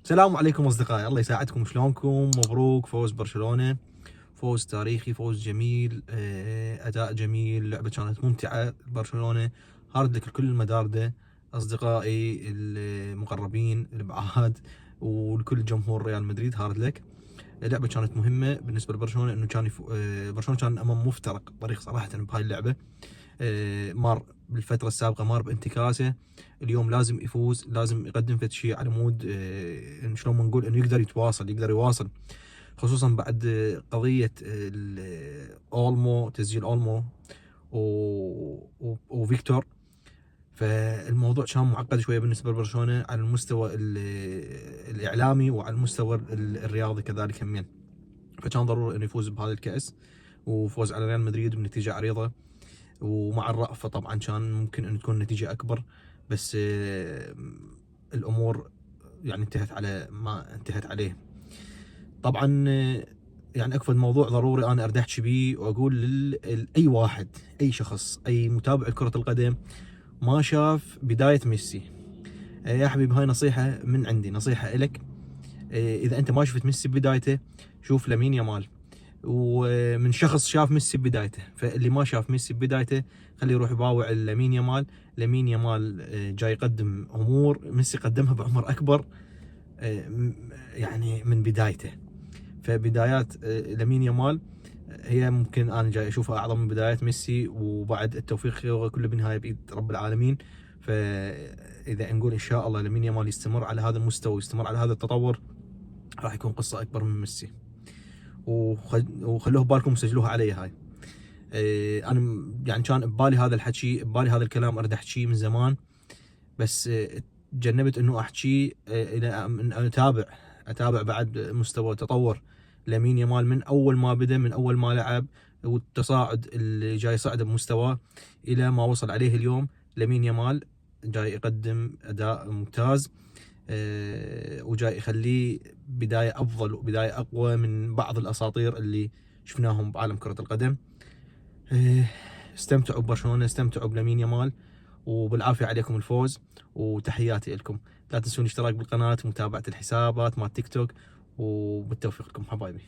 السلام عليكم اصدقائي، الله يساعدكم. شلونكم؟ مبروك فوز برشلونة، فوز تاريخي، فوز جميل، اداء جميل، لعبة كانت ممتعة. برشلونة هارد لك لكل المدارده، اصدقائي المقربين الابعاد ولكل جمهور ريال مدريد هارد لك. اللعبة كانت مهمة بالنسبة لبرشلونة، انه كان برشلونة كان امام مفترق طريق صراحة بهاي اللعبة. مار بالفترة السابقة مار بانتكاسة، اليوم لازم يفوز، لازم يقدم فد شيء على مود شلون ما نقول انه يقدر يتواصل، يقدر يواصل، خصوصا بعد قضية اولمو، تسجيل اولمو وفيكتور. فالموضوع كان معقد شويه بالنسبه لبرشلونه على المستوى الاعلامي وعلى المستوى الرياضي كذلك همين. فكان ضروري انه يفوز بهذا الكاس، وفوز على ريال مدريد بنتيجه عريضه، ومع الرأفة طبعا كان ممكن ان تكون نتيجة اكبر، بس الامور يعني انتهت على ما انتهت عليه. طبعا يعني اكفد موضوع ضروري انا اريد احكي بيه واقول لاي واحد، اي شخص، اي متابع لكرة القدم ما شاف بداية ميسي، يا حبيبي هاي نصيحة من عندي، نصيحة الك. اذا انت ما شفت ميسي ببدايته شوف لامين يامال، ومن شخص شاف ميسي ببدايته، فاللي ما شاف ميسي ببدايته خليه يروح يباوع لامين يامال. لامين يامال جاي يقدم امور ميسي قدمها بعمر اكبر، يعني من بدايته. فبدايات لامين يامال هي ممكن انا جاي اشوفها اعظم من بدايات ميسي، وبعد التوفيق كله بالنهايه بايد رب العالمين. فاذا نقول ان شاء الله لامين يامال يستمر على هذا المستوى ويستمر على هذا التطور، راح يكون قصه اكبر من ميسي. وخلوه ببالكم سجلوها علي هاي. انا يعني كان ببالي هذا الحكي، ببالي هذا الكلام اريد احكيه من زمان، بس تجنبت انه احكيه الى ان اتابع بعد مستوى تطور لامين يامال من اول ما بدا، من اول ما لعب، والتصاعد اللي جاي يصعد بمستواه الى ما وصل عليه اليوم. لامين يامال جاي يقدم اداء ممتاز، وجاي يخليه بدايه افضل وبدايه اقوى من بعض الاساطير اللي شفناهم بعالم كره القدم. استمتعوا ببرشلونه، استمتعوا بلامين يامال، وبالعافيه عليكم الفوز، وتحياتي لكم. لا تنسون الاشتراك بالقناه، ومتابعه الحسابات مال تيك توك، وبالتوفيق لكم حبايبي.